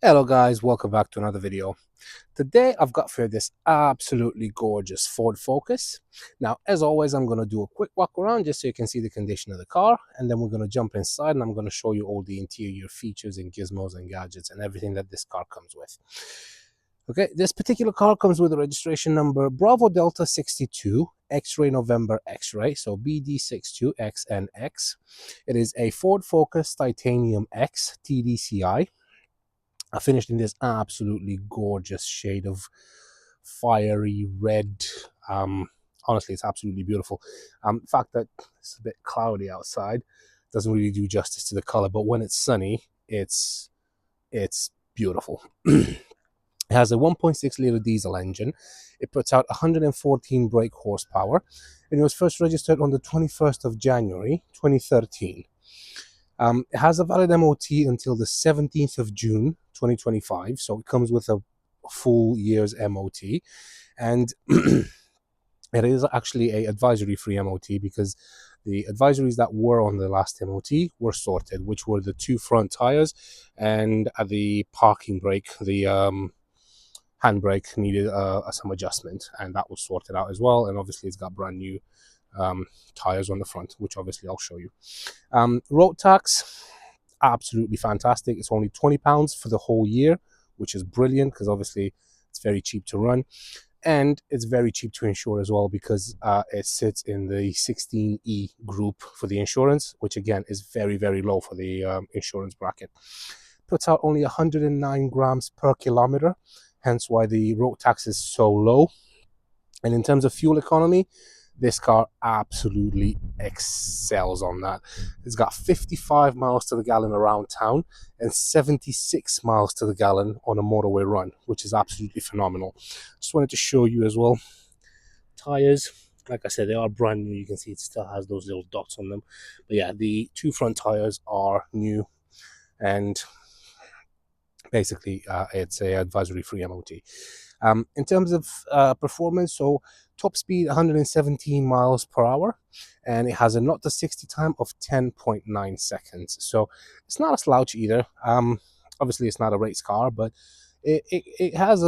Hello guys, welcome back to another video. Today I've got for you this absolutely gorgeous Ford Focus. Now as always, I'm going to do a quick walk around just so you can see the condition of the car, and then we're going to jump inside and I'm going to show you all the interior features and gizmos and gadgets and everything that this car comes with. Okay, this particular car comes with a registration number Bravo Delta 62 X-Ray November X-Ray, so BD62XNX. It is a Ford Focus Titanium X TDCi. I finished in this absolutely gorgeous shade of fiery red. Honestly, it's absolutely beautiful. The fact that it's a bit cloudy outside doesn't really do justice to the color, but when it's sunny, it's beautiful. It has a 1.6 liter diesel engine. It puts out 114 brake horsepower, and it was first registered on the 21st of January 2013. It has a valid MOT until the 17th of June 2025, so it comes with a full year's MOT, and it is actually a advisory free MOT because the advisories that were on the last MOT were sorted, which were the two front tires and the parking brake, the handbrake needed some adjustment, and that was sorted out as well. And obviously it's got brand new tires on the front, which obviously I'll show you. Road tax, absolutely fantastic. It's only £20 for the whole year, which is brilliant because obviously it's very cheap to run, and it's very cheap to insure as well because it sits in the 16E group for the insurance, which again is very, very low for the insurance bracket. Puts out only 109 grams per kilometer, hence why the road tax is so low. And in terms of fuel economy, this car absolutely excels on that. It's got 55 miles to the gallon around town and 76 miles to the gallon on a motorway run, which is absolutely phenomenal. Just wanted to show you as well. Tires, like I said, they are brand new. You can see it still has those little dots on them. But yeah, the two front tires are new, and basically it's a advisory free MOT. In terms of performance, so top speed 117 miles per hour, and it has a 0 to 60 time of 10.9 seconds. So it's not a slouch either. Obviously it's not a race car, but it has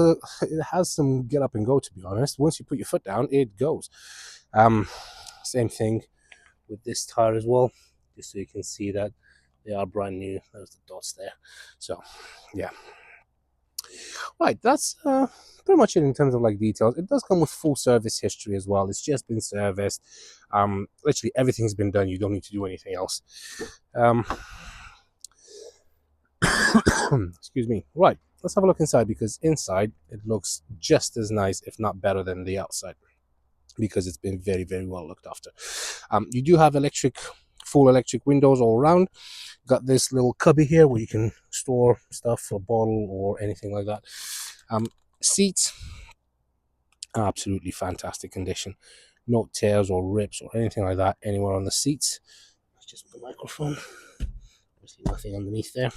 some get up and go, to be honest. Once you put your foot down, it goes. Same thing with this tire as well, just so you can see that they are brand new. There's the dots there. So yeah, right, that's pretty much it in terms of like details. It does come with full service history as well. It's just been serviced. Literally everything's been done. You don't need to do anything else. Excuse me. Right, let's have a look inside, because inside it looks just as nice, if not better, than the outside, because it's been very, very well looked after. You do have full electric windows all around. Got this little cubby here where you can store stuff, a bottle or anything like that. Seats, absolutely fantastic condition. No tears or rips or anything like that anywhere on the seats. Just the microphone. Obviously nothing underneath there.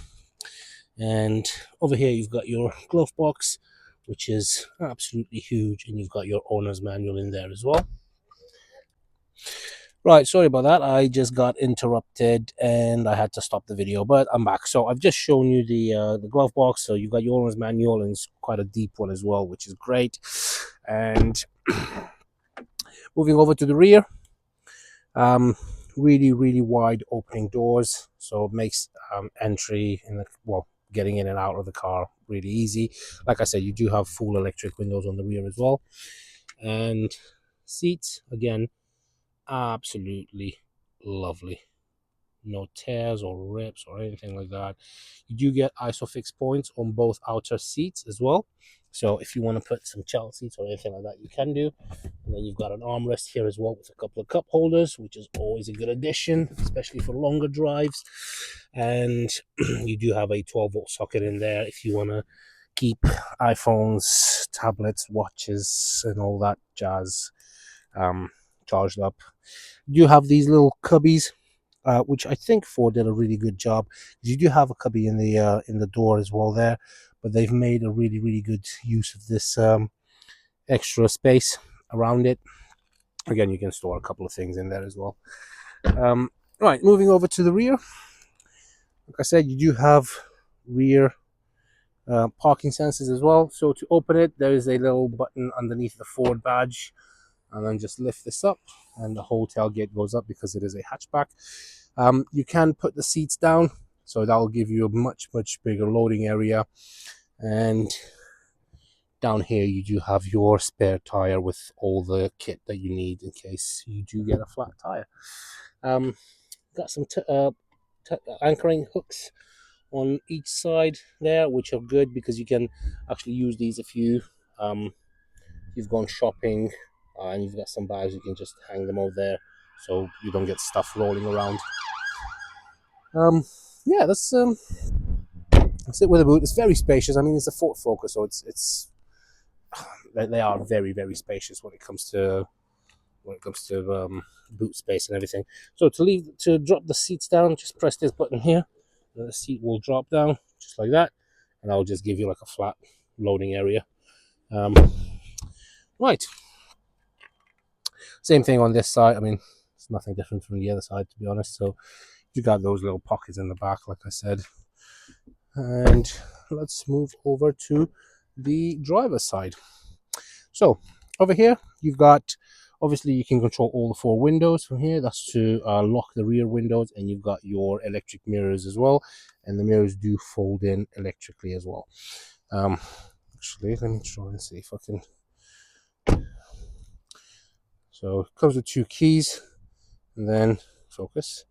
And over here you've got your glove box, which is absolutely huge, and you've got your owner's manual in there as well. Right, sorry about that. I just got interrupted and I had to stop the video, but I'm back. So I've just shown you the glove box. So you've got your owner's manual, and it's quite a deep one as well, which is great. And moving over to the rear, really, really wide opening doors, so it makes entry in getting in and out of the car really easy. Like I said, you do have full electric windows on the rear as well, and seats again, absolutely lovely. No tears or rips or anything like that. You do get ISOFIX points on both outer seats as well, so if you want to put some child seats or anything like that, you can do. And then you've got an armrest here as well with a couple of cup holders, which is always a good addition, especially for longer drives. And you do have a 12-volt socket in there if you want to keep iPhones, tablets, watches and all that jazz charged up. You have these little cubbies, which I think Ford did a really good job. You do have a cubby in the door as well there, but they've made a really, really good use of this extra space around it. Again, you can store a couple of things in there as well. Right, moving over to the rear. Like I said, you do have rear Parking sensors as well. So to open it, there is a little button underneath the Ford badge, and then just lift this up and the whole tailgate goes up because it is a hatchback. You can put the seats down, so that will give you a much bigger loading area. And down here you do have your spare tire with all the kit that you need in case you do get a flat tire. Got some anchoring hooks on each side there, which are good because you can actually use these if you've gone shopping and you've got some bags. You can just hang them over there so you don't get stuff rolling around. Yeah, that's it with the boot. It's very spacious. I mean, it's a Ford Focus, so it's they are very spacious when it comes to boot space and everything. So to drop the seats down, just press this button here, and the seat will drop down just like that, and I'll just give you like a flat loading area. Right, same thing on this side. I mean, it's nothing different from the other side, to be honest. So you got those little pockets in the back, like I said. And let's move over to the driver's side. So over here, you've got, obviously you can control all the 4 windows from here. That's to lock the rear windows, and you've got your electric mirrors as well. And the mirrors do fold in electrically as well. Actually, let me try and see if I can. So it comes with 2 keys, and then focus.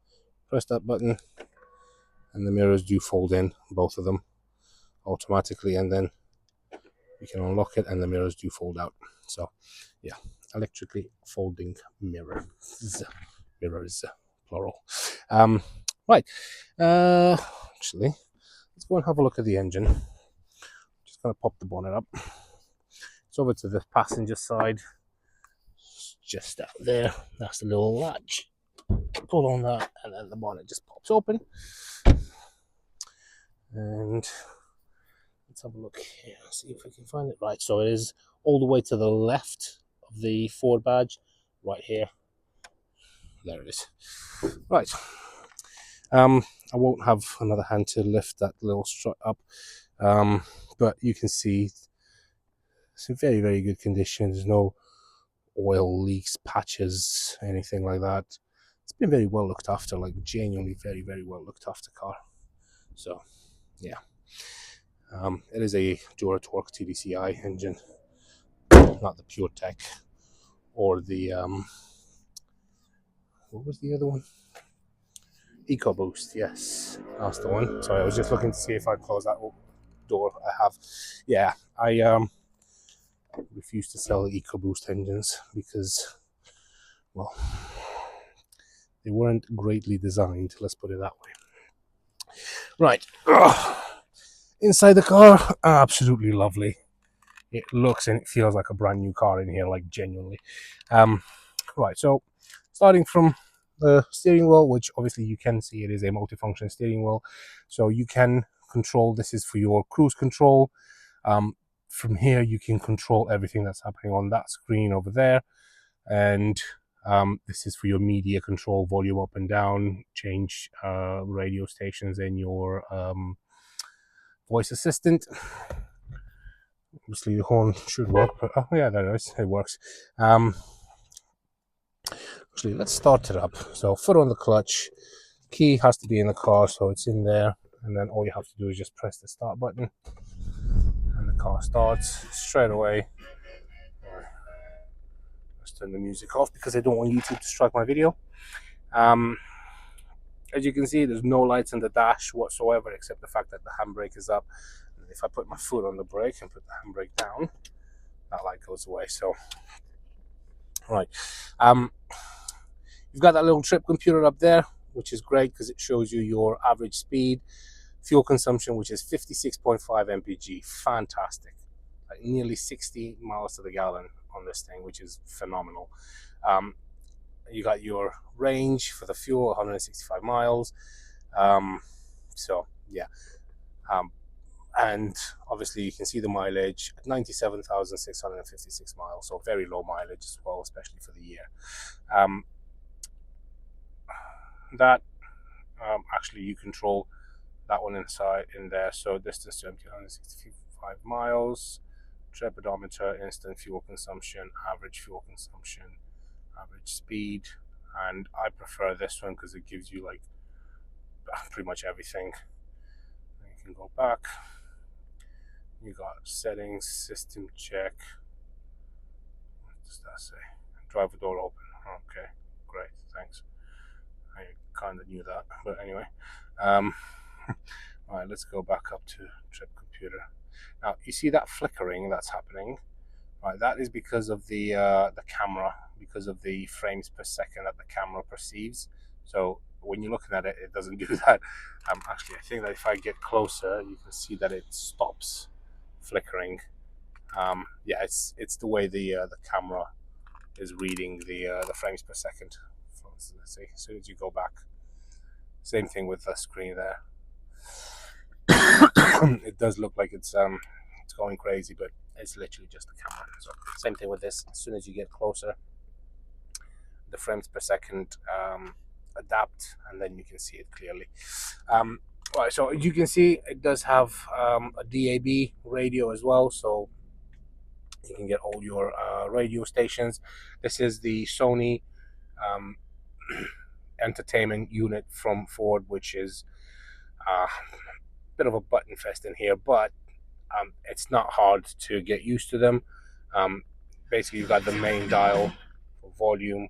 Press that button, and the mirrors do fold in, both of them, automatically, and then you can unlock it, and the mirrors do fold out. So, yeah, electrically folding mirrors, plural. Right. Actually, let's go and have a look at the engine. Just gonna pop the bonnet up. It's over to the passenger side. Just out there. That's the little latch. Pull on that, and then the bonnet just pops open. And let's have a look here. See if we can find it. Right. So it is all the way to the left of the Ford badge, right here. There it is. Right. I won't have another hand to lift that little strut up, but you can see it's in very good condition. There's no oil leaks, patches, anything like that. It's been very well looked after, like genuinely very well looked after car. So yeah, it is a Duratorque Tdci engine, not the PureTech or the what was the other one? EcoBoost. Yes, that's the one. Sorry, I was just looking to see if I closed that door. I have. Yeah, I refuse to sell the EcoBoost engines because, well, they weren't greatly designed. Let's put it that way. Right. Inside the car, absolutely lovely. It looks and it feels like a brand new car in here, like genuinely. Right, so starting from the steering wheel, which obviously you can see it is a multifunction steering wheel, so you can control, this is for your cruise control. From here you can control everything that's happening on that screen over there, and this is for your media control, volume up and down, change radio stations in your voice assistant. Obviously the horn should work, but oh yeah, there it is, it works. Actually, let's start it up. So foot on the clutch, key has to be in the car, so it's in there, and then all you have to do is just press the start button and the car starts straight away. Let's turn the music off because I don't want YouTube to strike my video. As you can see, there's no lights on the dash whatsoever except the fact that the handbrake is up. And if I put my foot on the brake and put the handbrake down, that light goes away. So right, you've got that little trip computer up there, which is great because it shows you your average speed, fuel consumption, which is 56.5 mpg. Fantastic, like nearly 60 miles to the gallon on this thing, which is phenomenal. You got your range for the fuel, 165 miles. So yeah, and obviously you can see the mileage at 97,656 miles, so very low mileage as well, especially for the year. That actually you control that one inside in there. So distance to empty 165 miles, trip odometer, instant fuel consumption, average fuel consumption, average speed, and I prefer this one because it gives you like pretty much everything. And you can go back. You got settings, system check. What does that say? Driver door open. Okay, great, thanks. I kind of knew that, but anyway. All right, let's go back up to trip computer. Now you see that flickering that's happening, right? That is because of the camera, because of the frames per second that the camera perceives. So when you're looking at it, it doesn't do that. Actually, I think that if I get closer, you can see that it stops flickering. Yeah, it's the way the camera is reading the frames per second. So let's see, as soon as you go back, same thing with the screen there. It does look like it's going crazy, but it's literally just the camera. So same thing with this. As soon as you get closer, the frames per second adapt, and then you can see it clearly. Right, so you can see it does have a DAB radio as well, so you can get all your radio stations. This is the Sony um, entertainment unit from Ford, which is a bit of a button fest in here, but it's not hard to get used to them. Basically, you've got the main dial for volume,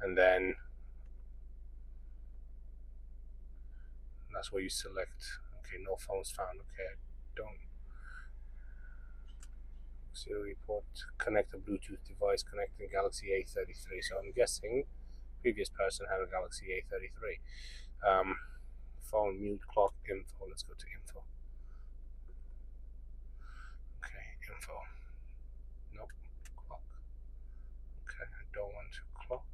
and then that's where you select. Okay, no phones found. Okay, don't. Serial port, connect a Bluetooth device, connecting Galaxy A33. So I'm guessing previous person had a Galaxy A33. Phone, mute, clock, info. Let's go to info. Okay, info. Nope, clock. Okay, I don't want clock.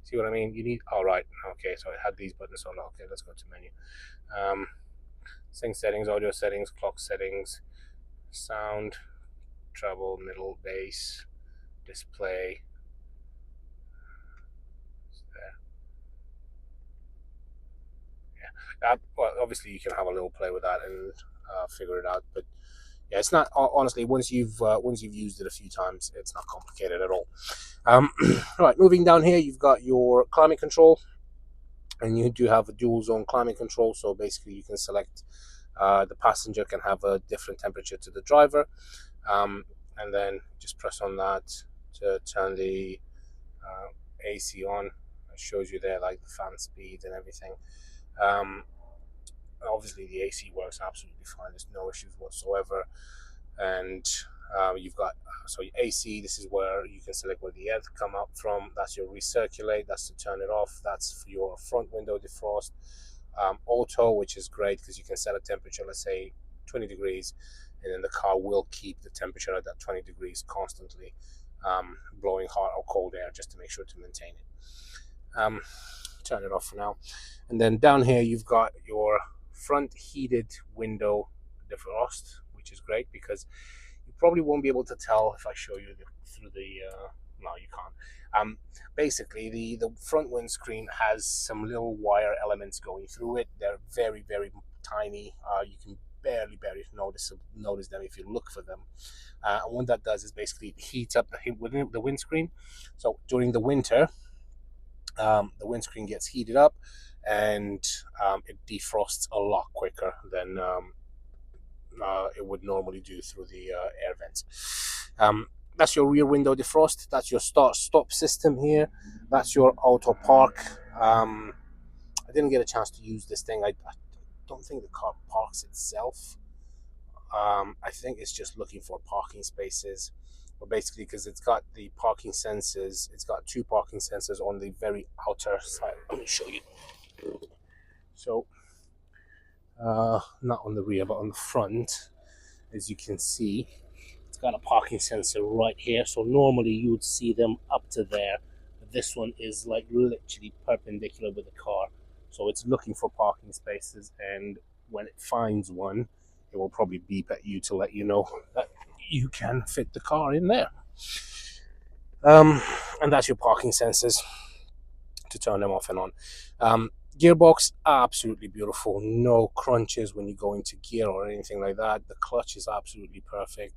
See what I mean? You need. All right. Okay, so it had these buttons on. Okay, let's go to menu. Sync settings, audio settings, clock settings, sound, treble, middle, bass, display. There. Yeah. Well, obviously you can have a little play with that and figure it out, but yeah, it's not honestly. Once you've used it a few times, it's not complicated at all. Right, moving down here, you've got your climate control, and you do have a dual zone climate control. So basically, you can select the passenger can have a different temperature to the driver, and then just press on that to turn the AC on. It shows you there like the fan speed and everything. Obviously the AC works absolutely fine. There's no issues whatsoever. And you've got so AC. This is where you can select where the air come up from. That's your recirculate. That's to turn it off. That's for your front window defrost. Auto, which is great because you can set a temperature, let's say 20 degrees, and then the car will keep the temperature at that 20 degrees constantly, blowing hot or cold air just to make sure to maintain it. Turn it off for now. And then down here you've got your front heated window defrost, which is great because you probably won't be able to tell if I show you through the no, you can't. Basically the front windscreen has some little wire elements going through it. They're very, very tiny. You can barely notice them if you look for them. And what that does is basically heats up the windscreen. So during the winter, the windscreen gets heated up, and it defrosts a lot quicker than it would normally do through the air vents. That's your rear window defrost. That's your start-stop system here. That's your auto park. I didn't get a chance to use this thing. I don't think the car parks itself. I think it's just looking for parking spaces. But basically, because it's got the parking sensors, it's got two parking sensors on the very outer side. Let me show you. So, not on the rear, but on the front, as you can see, it's got a parking sensor right here. So normally you would see them up to there, but this one is like literally perpendicular with the car. So it's looking for parking spaces, and when it finds one, it will probably beep at you to let you know that you can fit the car in there. And that's your parking sensors to turn them off and on. Gearbox, absolutely beautiful. No crunches when you go into gear or anything like that. The clutch is absolutely perfect.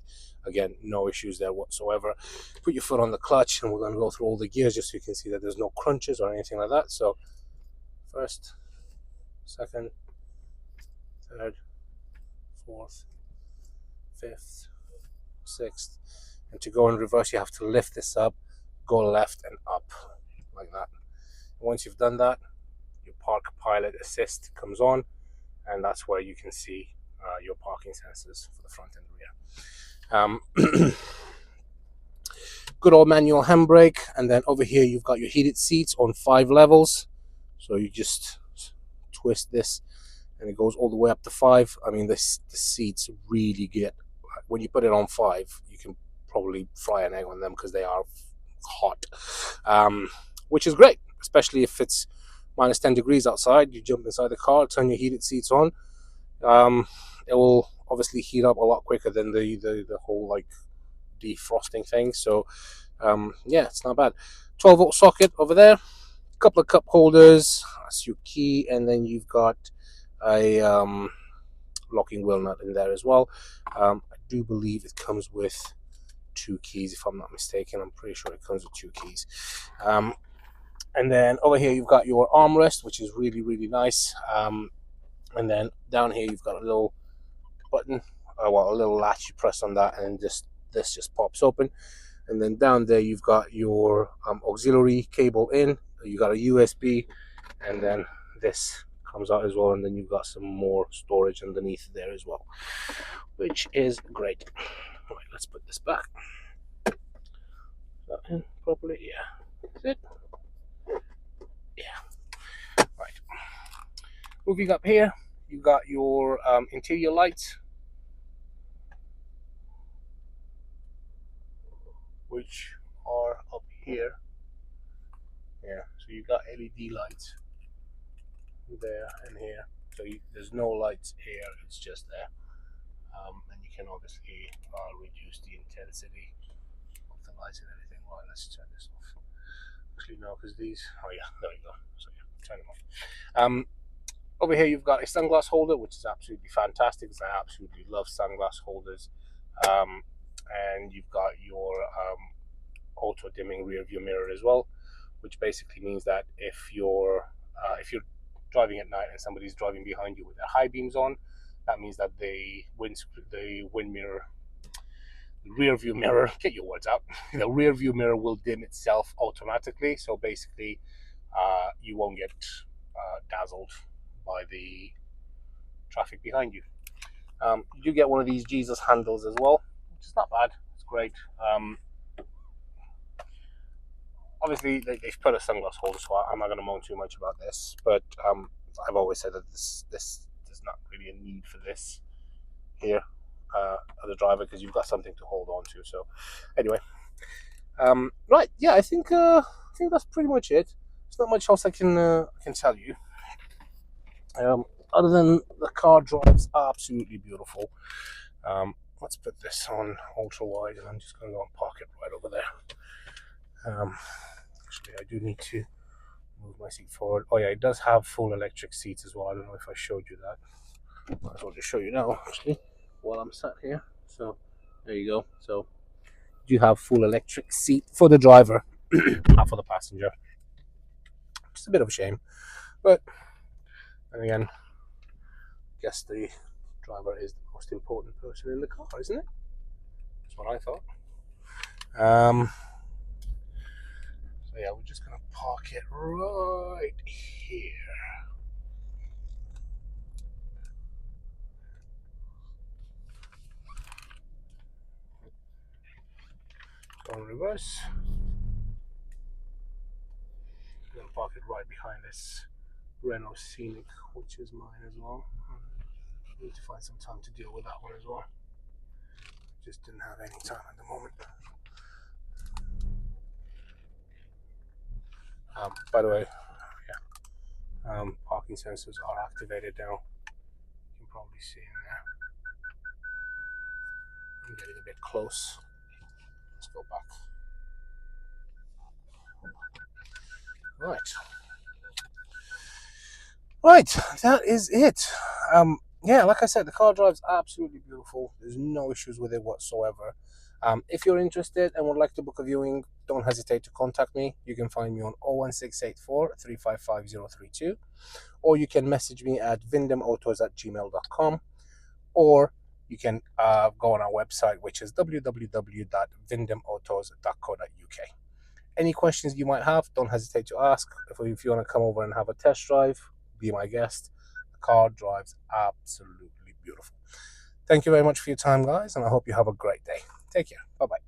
Again, no issues there whatsoever. Put your foot on the clutch, and we're going to go through all the gears just so you can see that there's no crunches or anything like that. So, first, second, third, fourth, fifth, sixth. And to go in reverse, you have to lift this up, go left and up, like that. And once you've done that, your park pilot assist comes on, and that's where you can see your parking sensors for the front and rear. Good old manual handbrake, and then over here you've got your heated seats on 5 levels. So you just twist this, and it goes all the way up to 5. I mean, the seats really get, when you put it on 5, you can probably fry an egg on them because they are hot, which is great, especially if it's minus 10 degrees outside. You jump inside the car, turn your heated seats on. It will obviously heat up a lot quicker than the whole like defrosting thing. So yeah, it's not bad. 12-volt socket over there, a couple of cup holders, that's your key, and then you've got a locking wheel nut in there as well. I do believe it comes with 2 keys, if I'm not mistaken. I'm pretty sure it comes with 2 keys. And then over here you've got your armrest, which is really, really nice. And then down here you've got a little button, a little latch. You press on that, and this just pops open. And then down there you've got your auxiliary cable in. You got a USB, and then this comes out as well. And then you've got some more storage underneath there as well, which is great. All right, let's put this back. Is that in properly? Yeah. Is it? Yeah. Right. Moving up here, you got your interior lights, which are up here. Yeah, so you got LED lights there and here. So there's no lights here, it's just there. And you can obviously reduce the intensity of the lights and everything. Right, let's turn this off. Actually, no, because these. Oh yeah, there we go. So yeah, turn them off. Over here, you've got a sunglass holder, which is absolutely fantastic because I absolutely love sunglass holders. And you've got your auto dimming rear view mirror as well, which basically means that if you're driving at night and somebody's driving behind you with their high beams on, that means that the rear view mirror, get your words out, the rear view mirror will dim itself automatically. So basically, you won't get dazzled by the traffic behind you. You do get one of these Jesus handles as well, which is not bad. It's great. Obviously, they've put a sunglass holder, so I'm not going to moan too much about this. But I've always said that this there's not really a need for this here as a driver, because you've got something to hold on to. So anyway, right, yeah, I think that's pretty much it. There's not much else I can tell you. Other than the car drives absolutely beautiful. Let's put this on ultra wide, and I'm just going to go and park it right over there. Actually, I do need to move my seat forward. Oh yeah, it does have full electric seats as well. I don't know if I showed you that. Might as well just show you now, actually, while I'm sat here. So there you go. So you have full electric seat for the driver, not for the passenger. It's a bit of a shame, but then again, I guess the driver is the most important person in the car, isn't it? That's what I thought. So yeah, we're just gonna park it right here. Go in reverse. I'm gonna park it right behind this Renault Scenic, which is mine as well. I need to find some time to deal with that one as well. Just didn't have any time at the moment. By the way, yeah, parking sensors are activated now. You can probably see in there. I'm getting a bit close. Let's go back. Right. Right, that is it. Yeah, like I said, the car drives absolutely beautiful. There's no issues with it whatsoever. If you're interested and would like to book a viewing, don't hesitate to contact me. You can find me on 01684 355 or you can message me at vindemautos@gmail.com, or you can go on our website, which is www.vindemautos.co.uk. Any questions you might have, don't hesitate to ask. If you want to come over and have a test drive, be my guest. The car drives absolutely beautiful. Thank you very much for your time, guys, and I hope you have a great day. Take care. Bye bye.